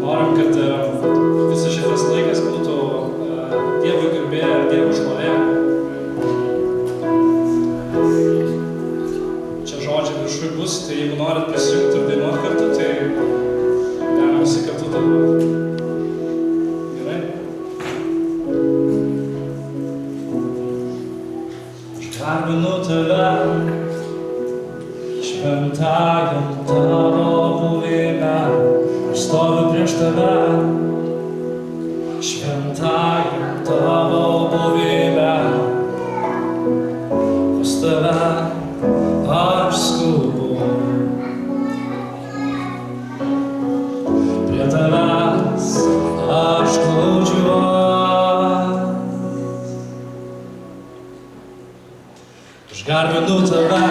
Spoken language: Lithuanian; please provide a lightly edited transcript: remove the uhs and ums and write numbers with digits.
Norim, kad visas šitas laikas būtų Dievui garbė ir Dievui šlovė. Čia žodžiai viršui bus, tai jeigu norit prisijungti ir dainuoti kartu, tai galime visi kartu dainuoti. Gerai? Aš garbinu tave, šventajam tavo buvime, aš stoviu prieš tave, šventajam tavo buvime, pas tave aš skubu, prie tavęs aš glaudžiuos. Aš garbinu tave,